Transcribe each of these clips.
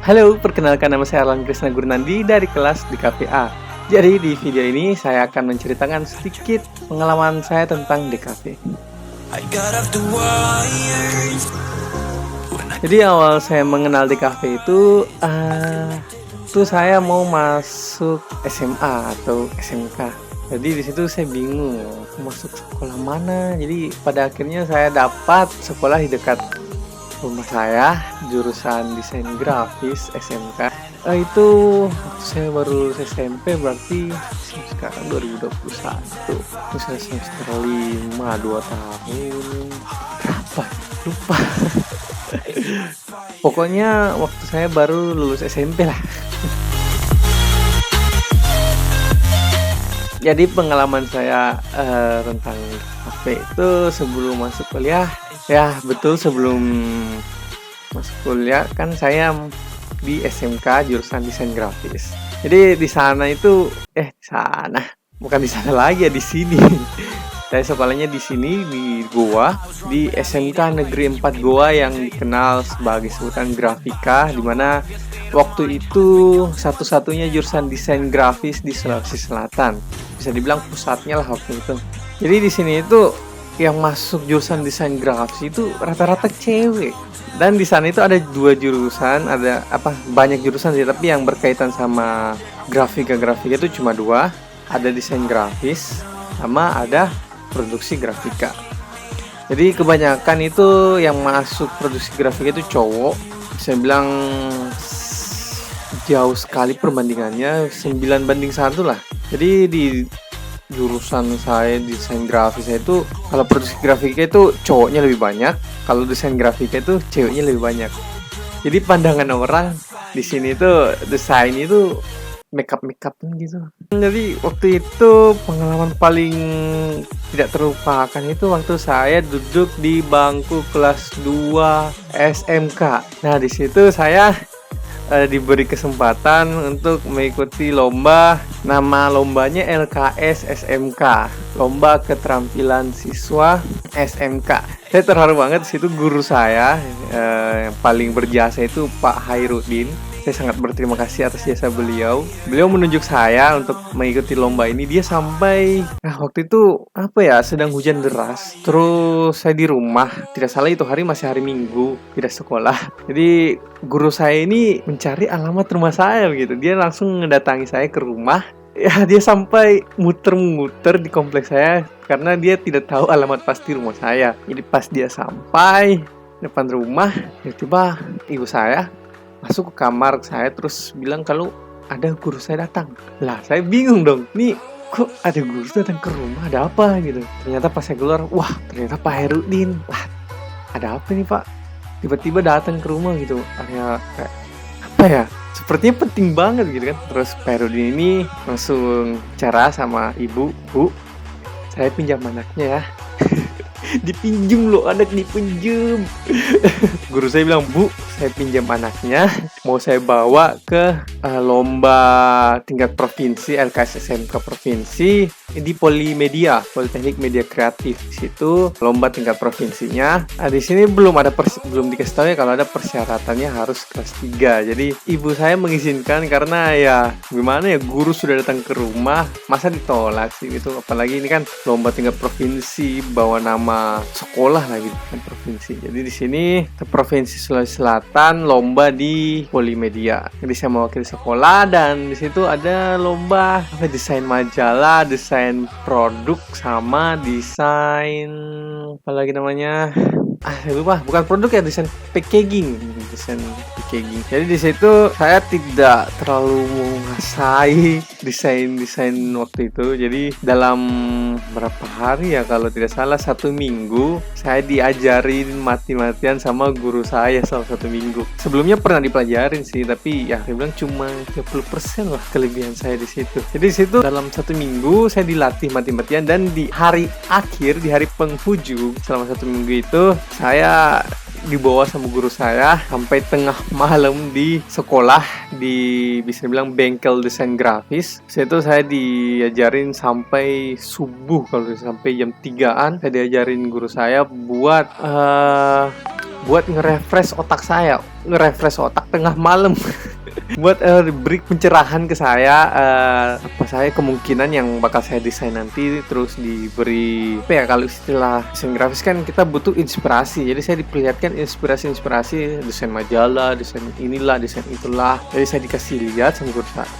Halo, perkenalkan nama saya Alan Krisna Gurnandi dari kelas di KPA. Jadi di video ini saya akan menceritakan sedikit pengalaman saya tentang DKV. Jadi awal saya mengenal DKV itu saya mau masuk SMA atau SMK. Jadi di situ saya bingung masuk sekolah mana. Jadi pada akhirnya saya dapat sekolah di dekat rumah saya, jurusan desain grafis SMK. Itu waktu saya baru lulus SMP, berarti sekarang 2021. Terus saya semester 5, 2 tahun. Berapa? Lupa. Pokoknya waktu saya baru lulus SMP lah. Jadi pengalaman saya tentang kafe itu sebelum masuk kuliah, ya betul, sebelum masuk kuliah kan saya di SMK jurusan desain grafis. Jadi di sana itu bukan di sana lagi ya, di sini. Saya sekolahnya di sini di Goa, di SMK Negeri 4 Goa yang dikenal sebagai sebutan Grafika, di mana waktu itu satu-satunya jurusan desain grafis di Sulawesi Selatan. Bisa dibilang pusatnya lah waktu itu. Jadi di sini itu yang masuk jurusan desain grafis itu rata-rata cewek. Dan di sana itu ada 2 jurusan, banyak jurusan sih, tapi yang berkaitan sama grafika itu cuma 2. Ada desain grafis sama ada produksi grafika. Jadi kebanyakan itu yang masuk produksi grafika itu cowok. Saya bilang jauh sekali perbandingannya, 9:1 lah. Jadi di jurusan saya desain grafis itu, kalau produksi grafika itu cowoknya lebih banyak, kalau desain grafika itu ceweknya lebih banyak. Jadi pandangan orang di sini itu desain itu makeup-makeupan gitu. Jadi waktu itu pengalaman paling tidak terlupakan itu waktu saya duduk di bangku kelas 2 SMK. Nah, di situ saya diberi kesempatan untuk mengikuti lomba. Nama lombanya LKS SMK, Lomba Keterampilan Siswa SMK. Saya terharu banget. Di situ guru saya yang paling berjasa itu Pak Hairudin. Saya sangat berterima kasih atas jasa beliau. Beliau menunjuk saya untuk mengikuti lomba ini. Dia sampai waktu itu sedang hujan deras. Terus saya di rumah. Tidak salah itu hari masih hari Minggu, tidak sekolah. Jadi guru saya ini mencari alamat rumah saya begitu. Dia langsung mendatangi saya ke rumah. Ya, dia sampai muter-muter di kompleks saya karena dia tidak tahu alamat pasti rumah saya. Jadi pas dia sampai depan rumah, tiba-tiba ibu saya masuk ke kamar saya terus bilang kalau ada guru saya datang. Lah, saya bingung dong. Nih, kok ada guru datang ke rumah? Ada apa gitu? Ternyata pas saya keluar, wah, ternyata Pak Herudin. Wah, ada apa nih, Pak? Tiba-tiba datang ke rumah gitu. Ada kayak apa ya? Sepertinya penting banget gitu kan. Terus Pak Herudin ini langsung bicara sama ibu, "Bu, saya pinjam anaknya ya." Dipinjam loh, anak dipinjam. Guru saya bilang, "Bu, saya pinjam anaknya, mau saya bawa ke lomba tingkat provinsi, LKS SMK provinsi di Polimedia, Politeknik Media Kreatif." Di situ lomba tingkat provinsinya. Di sini belum dikasih tahu ya kalau ada persyaratannya harus kelas 3. Jadi ibu saya mengizinkan karena ya gimana ya, guru sudah datang ke rumah, masa ditolak sih gitu. Apalagi ini kan lomba tingkat provinsi, bawa nama sekolah lagi kan provinsi. Jadi di sini provinsi Sulawesi Selatan lomba di Polimedia. Jadi saya mewakili sekolah dan di situ ada lomba desain majalah, desain produk sama desain apa lagi namanya? Saya lupa, bukan produk ya, desain packaging. Jadi di situ saya tidak terlalu menguasai desain waktu itu. Jadi dalam berapa hari ya, kalau tidak salah 1 minggu saya diajarin mati-matian sama guru saya selama 1 minggu. Sebelumnya pernah dipelajarin sih, tapi ya saya bilang cuma 30% lah kelebihan saya di situ. Jadi di situ dalam 1 minggu saya dilatih mati-matian, dan di hari akhir, di hari penghujung selama 1 minggu itu saya dibawa sama guru saya sampai tengah malam di sekolah, di bisa bilang bengkel desain grafis. Situ saya diajarin sampai subuh, kalau sampai jam 3-an saya diajarin guru saya buat buat nge-refresh otak saya, nge-refresh otak tengah malam. Buat beri pencerahan ke saya, apa saya kemungkinan yang bakal saya desain nanti, terus diberi apa ya, kalau istilah desain grafis kan kita butuh inspirasi. Jadi saya diperlihatkan inspirasi desain majalah, desain inilah, desain itulah. Jadi saya dikasih lihat sama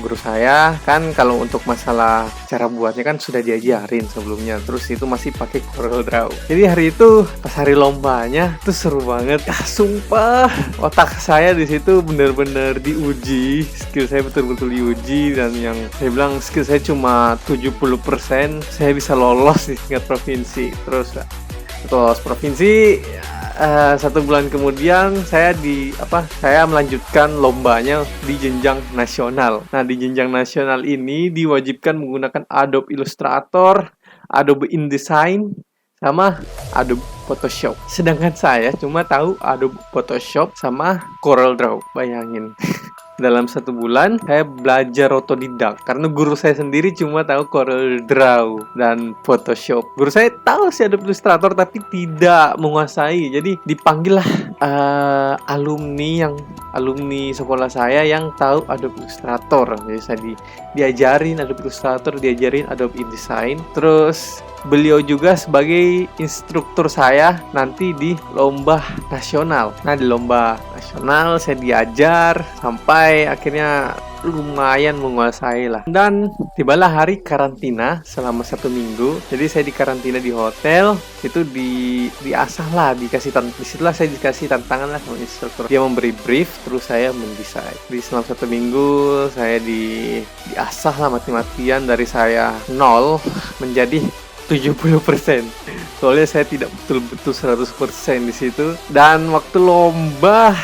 guru saya kan, kalau untuk masalah cara buatnya kan sudah diajarin sebelumnya. Terus itu masih pakai CorelDRAW. Jadi hari itu pas hari lombanya tuh seru banget. Sumpah otak saya di situ bener-bener diuji, skill saya betul-betul diuji, dan yang saya bilang skill saya cuma 70%, saya bisa lolos di tingkat provinsi. Terus lolos provinsi, 1 bulan kemudian saya melanjutkan lombanya di jenjang nasional. Nah, di jenjang nasional ini diwajibkan menggunakan Adobe Illustrator, Adobe InDesign, sama Adobe Photoshop. Sedangkan saya cuma tahu Adobe Photoshop sama CorelDRAW. Bayangin. Dalam 1 bulan saya belajar otodidak karena guru saya sendiri cuma tahu CorelDRAW dan Photoshop. Guru saya tahu sih Adobe Illustrator tapi tidak menguasai. Jadi dipanggillah alumni sekolah saya yang tahu Adobe Illustrator. Jadi saya diajarin Adobe Illustrator, diajarin Adobe InDesign. Terus beliau juga sebagai instruktur saya nanti di lomba nasional. Nah, di lomba nasional saya diajar sampai akhirnya lumayan menguasai lah. Dan tibalah hari karantina selama 1 minggu. Jadi saya di karantina di hotel. Itu diasah lah, disitulah saya dikasih tantangan lah sama instruktur. Dia memberi brief, terus saya mendesain. Di selama 1 minggu saya diasah lah mati-matian dari saya 0 menjadi 70%. Soalnya saya tidak betul-betul 100% di situ. Dan waktu lomba,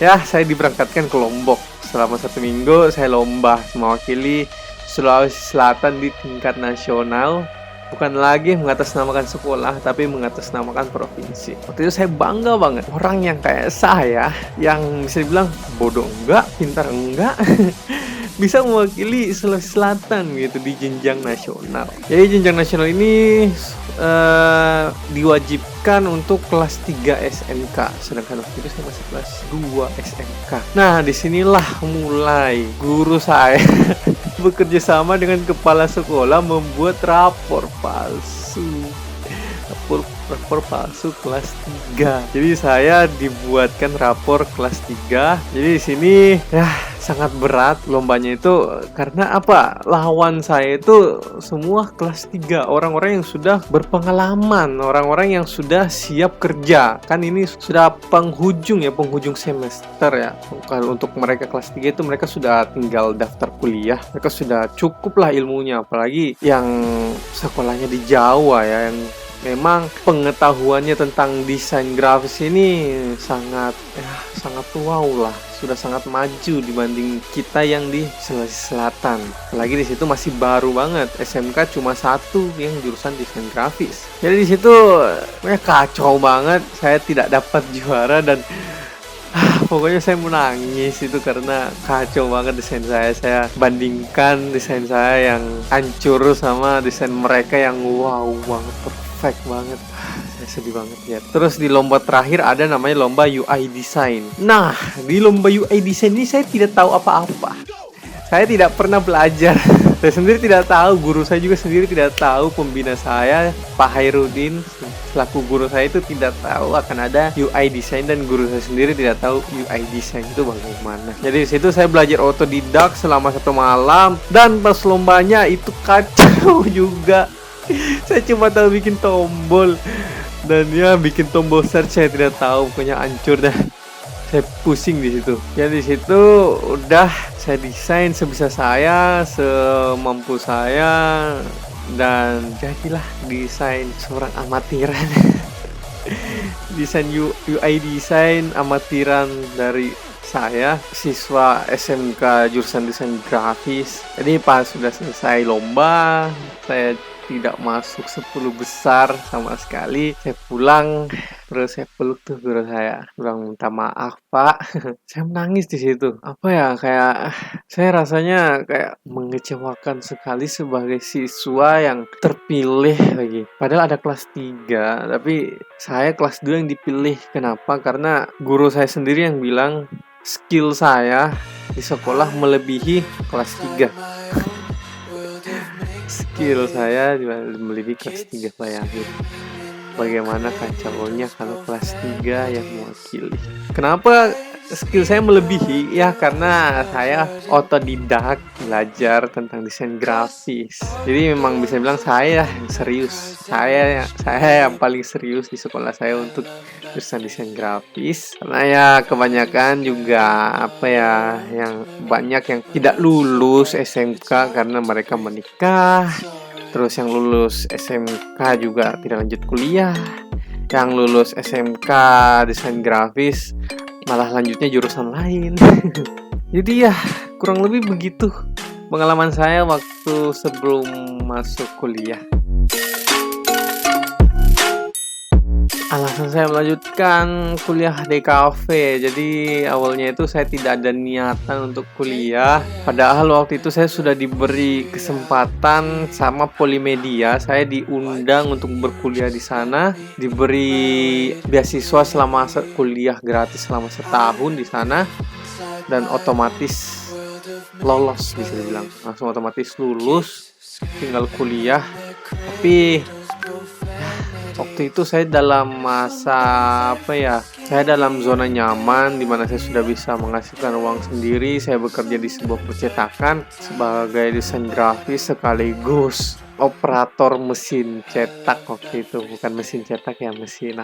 ya saya diberangkatkan ke Lombok. Selama 1 minggu saya lomba mewakili Sulawesi Selatan di tingkat nasional. Bukan lagi mengatasnamakan sekolah, tapi mengatasnamakan provinsi. Waktu itu saya bangga banget. Orang yang kayak saya, yang bisa dibilang bodoh enggak, pintar enggak, bisa mewakili Sulawesi Selatan gitu di jenjang nasional. Jadi jenjang nasional ini diwajibkan untuk kelas 3 SMK, sedangkan waktu itu saya masih kelas 2 SMK. Nah, disinilah mulai guru saya bekerja sama dengan kepala sekolah membuat rapor palsu. Rapor palsu kelas 3. Jadi saya dibuatkan rapor kelas 3. Jadi di sini sangat berat lombanya itu karena apa? Lawan saya itu semua kelas 3, orang-orang yang sudah berpengalaman, orang-orang yang sudah siap kerja. Kan ini sudah penghujung semester ya. Kalau untuk mereka kelas 3 itu mereka sudah tinggal daftar kuliah. Mereka sudah cukup lah ilmunya, apalagi yang sekolahnya di Jawa ya, yang memang pengetahuannya tentang desain grafis ini sangat wow lah, sudah sangat maju dibanding kita yang di Sulawesi Selatan. Apalagi di situ masih baru banget, SMK cuma 1 yang jurusan desain grafis. Jadi di situ kacau banget, saya tidak dapat juara dan pokoknya saya menangis itu karena kacau banget desain saya. Saya bandingkan desain saya yang hancur sama desain mereka yang wow banget, perfect banget. Saya sedih banget ya. Terus di lomba terakhir ada namanya lomba UI Design. Nah, di lomba UI Design ini saya tidak tahu apa-apa. Saya tidak pernah belajar. Saya sendiri tidak tahu, guru saya juga sendiri tidak tahu, pembina saya Pak Hairudin selaku guru saya itu tidak tahu akan ada UI Design, dan guru saya sendiri tidak tahu UI Design itu bagaimana. Jadi di situ saya belajar otodidak selama 1 malam, dan pas lombanya itu kacau juga. Saya cuma tahu bikin tombol, dan ya bikin tombol search saya tidak tahu, pokoknya hancur dah. Saya pusing di situ. Ya di situ udah saya desain sebisa saya, semampu saya, dan jadilah desain seorang amatiran. Desain UI desain amatiran dari saya, siswa SMK jurusan desain grafis. Jadi pas sudah selesai lomba, saya tidak masuk 10 besar sama sekali. Saya pulang, terus saya peluk tuh guru saya, bilang minta maaf Pak. Saya menangis di situ. Apa ya, kayak saya rasanya kayak mengecewakan sekali sebagai siswa yang terpilih lagi. Padahal ada kelas 3, tapi saya kelas 2 yang dipilih. Kenapa? Karena guru saya sendiri yang bilang skill saya di sekolah melebihi kelas 3. Skill saya melebihi kelas 3, bayangin. Bagaimana kacaunya kalau kelas 3 yang mewakili. Kenapa skill saya melebihi? Ya karena saya otodidak belajar tentang desain grafis. Jadi memang bisa bilang saya yang serius. Saya yang paling serius di sekolah saya untuk desain grafis. Karena ya kebanyakan juga yang banyak yang tidak lulus SMK karena mereka menikah. Terus yang lulus SMK juga tidak lanjut kuliah. Yang lulus SMK desain grafis malah lanjutnya jurusan lain. Jadi ya kurang lebih begitu pengalaman saya waktu sebelum masuk kuliah. Alasan saya melanjutkan kuliah DKV, jadi awalnya itu saya tidak ada niatan untuk kuliah. Padahal waktu itu saya sudah diberi kesempatan sama Polimedia, saya diundang untuk berkuliah di sana, diberi beasiswa selama kuliah gratis selama setahun di sana, dan otomatis lolos, bisa dibilang langsung otomatis lulus, tinggal kuliah. Tapi waktu itu saya dalam masa saya dalam zona nyaman di mana saya sudah bisa menghasilkan uang sendiri. Saya bekerja di sebuah percetakan sebagai desain grafis sekaligus operator mesin cetak waktu itu. Bukan mesin cetak ya, mesin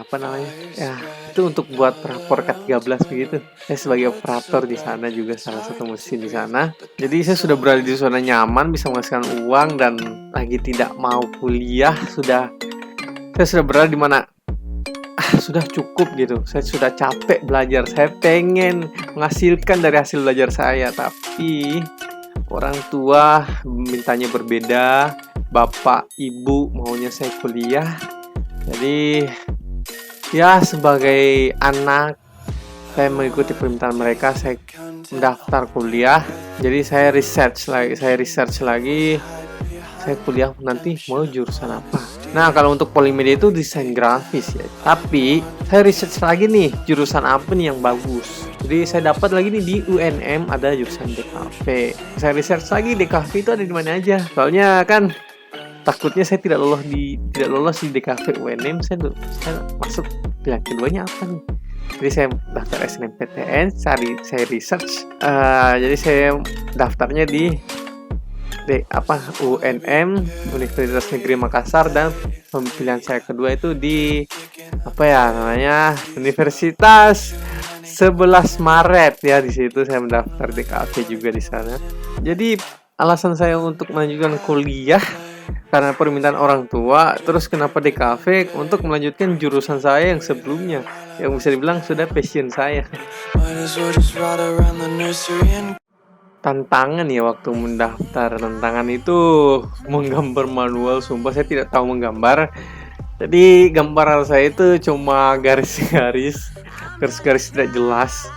ya itu untuk buat rapor K13 begitu. Saya sebagai operator di sana juga salah satu mesin di sana. Jadi saya sudah berada di zona nyaman, bisa menghasilkan uang dan lagi tidak mau kuliah. Saya sudah berada di mana sudah cukup gitu. Saya sudah capek belajar. Saya pengen menghasilkan dari hasil belajar saya, tapi orang tua mintanya berbeda. Bapak, ibu maunya saya kuliah. Jadi ya sebagai anak saya mengikuti permintaan mereka, saya mendaftar kuliah. Jadi saya research lagi. Saya kuliah nanti mau jurusan apa. Nah, kalau untuk Polimedia itu desain grafis ya. Tapi saya research lagi nih jurusan apa nih yang bagus. Jadi saya dapat lagi nih di UNM ada jurusan DKV. Saya research lagi DKV itu ada di mana aja. Soalnya kan takutnya saya tidak lolos di DKV UNM, saya masuk pilihan keduanya apa nih. Jadi saya daftar SNMPTN, saya research. Jadi saya daftarnya di UNM, Universitas Negeri Makassar, dan pilihan saya kedua itu di Universitas 11 Maret ya. Di situ saya mendaftar DKV juga di sana. Jadi alasan saya untuk melanjutkan kuliah karena permintaan orang tua. Terus kenapa DKV? Untuk melanjutkan jurusan saya yang sebelumnya, yang bisa dibilang sudah passion saya. Tantangan ya waktu mendaftar, tantangan itu menggambar manual. Sumpah saya tidak tahu menggambar. Jadi gambaran saya itu cuma garis-garis tidak jelas.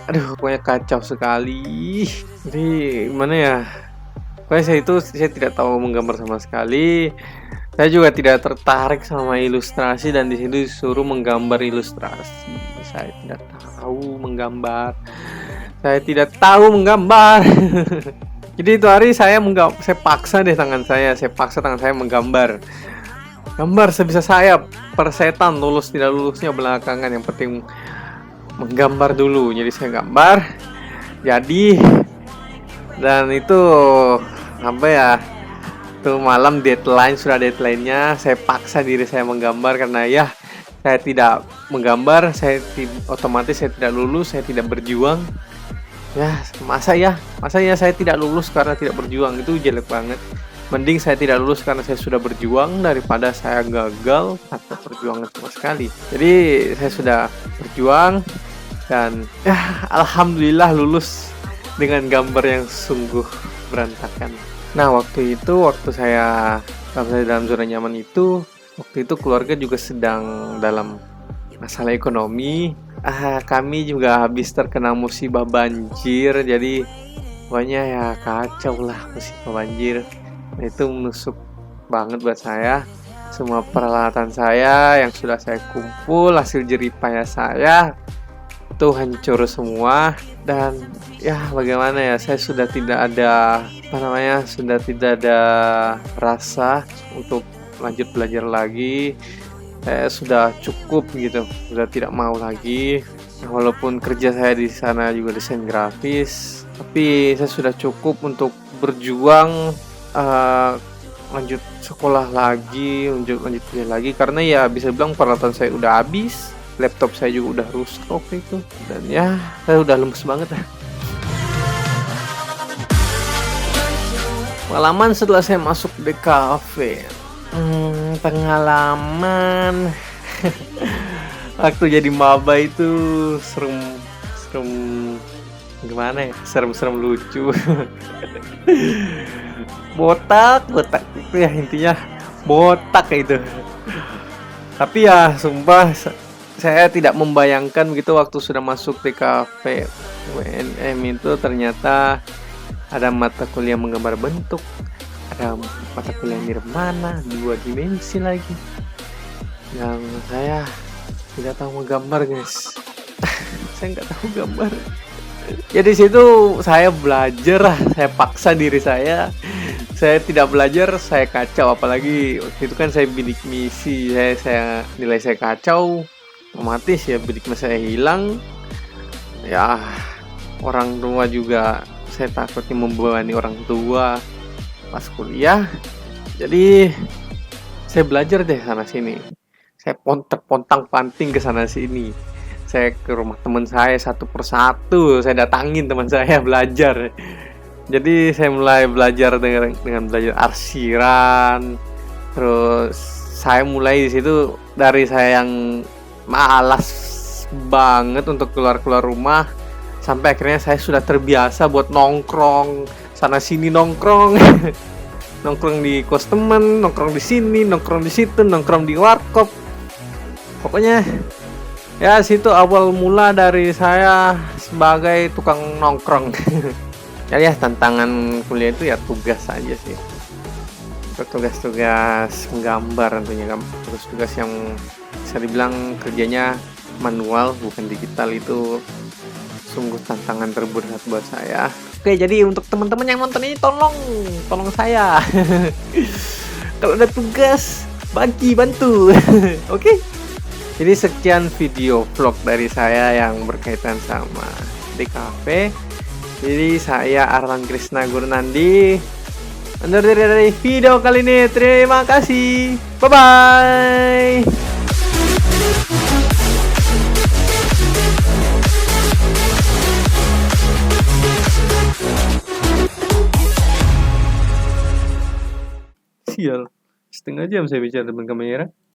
Aduh, pokoknya kacau sekali. Jadi gimana ya? Pokoknya saya tidak tahu menggambar sama sekali. Saya juga tidak tertarik sama ilustrasi, dan di situ disuruh menggambar ilustrasi. Saya tidak tahu menggambar. Jadi itu hari saya paksa tangan saya menggambar. Gambar sebisa saya, persetan lulus tidak lulusnya belakangan, yang penting menggambar dulu. Jadi saya gambar. Dan itu tuh malam deadline-nya, saya paksa diri saya menggambar karena ya saya tidak menggambar, otomatis saya tidak lulus, saya tidak berjuang. Ya, masa ya saya tidak lulus karena tidak berjuang, itu jelek banget. Mending saya tidak lulus karena saya sudah berjuang daripada saya gagal tanpa perjuangan sama sekali. Jadi saya sudah berjuang dan ya alhamdulillah lulus dengan gambar yang sungguh berantakan. Nah, waktu saya dalam zona nyaman itu, waktu itu keluarga juga sedang dalam masalah ekonomi. Kami juga habis terkena musibah banjir, jadi pokoknya ya kacau lah musibah banjir. Nah, itu menusuk banget buat saya. Semua peralatan saya yang sudah saya kumpul, hasil jerih payah saya itu hancur semua. Dan ya bagaimana ya, saya sudah tidak ada sudah tidak ada rasa untuk lanjut belajar lagi. Saya sudah cukup gitu, sudah tidak mau lagi. Nah, walaupun kerja saya di sana juga desain grafis, tapi saya sudah cukup untuk berjuang, eh, lanjut sekolah lagi, lanjut kuliah lagi, karena ya bisa bilang peralatan saya udah habis, laptop saya juga udah rusak waktu itu, dan ya saya udah lemes banget lah. Pengalaman setelah saya masuk di kafe, pengalaman waktu jadi maba itu serem, serem gimana ya? Serem-serem lucu. Botak itu ya intinya, botak itu. Tapi ya sumpah saya tidak membayangkan begitu waktu sudah masuk di kafe UNM itu ternyata ada mata kuliah menggambar bentuk, ada mata kuliah nirmana, 2 dimensi lagi. Yang saya tidak tahu menggambar, guys. Saya nggak tahu gambar. Ya di situ saya belajar lah, saya paksa diri saya. Saya tidak belajar, saya kacau. Apalagi waktu itu kan saya bidik misi, saya nilai saya kacau, otomatis ya bidik misi saya hilang. Ya orang tua juga saya takutnya membebani orang tua pas kuliah. Jadi saya belajar deh sana sini. Saya pontang-panting ke sana sini. Saya ke rumah teman saya satu persatu, saya datangin teman saya belajar. Jadi saya mulai belajar dengan belajar arsiran. Terus saya mulai di situ dari saya yang malas banget untuk keluar rumah, sampai akhirnya saya sudah terbiasa buat nongkrong sana sini, nongkrong. Nongkrong di kos temen, nongkrong di sini, nongkrong di situ, nongkrong di warkop. Pokoknya ya situ awal mula dari saya sebagai tukang nongkrong. Ya tantangan kuliah itu ya tugas aja sih. Tugas-tugas menggambar tentunya, tugas-tugas yang bisa dibilang kerjanya manual bukan digital, itu sungguh tantangan terberat buat saya. Oke, jadi untuk teman-teman yang nonton ini tolong saya. Kalau ada tugas bantu. Oke. Jadi sekian video vlog dari saya yang berkaitan sama DKV. Jadi saya Arlan Krisna Gurnandi undur diri dari video kali ini. Terima kasih. Bye bye. Sial, setengah jam saya bicara depan kamera.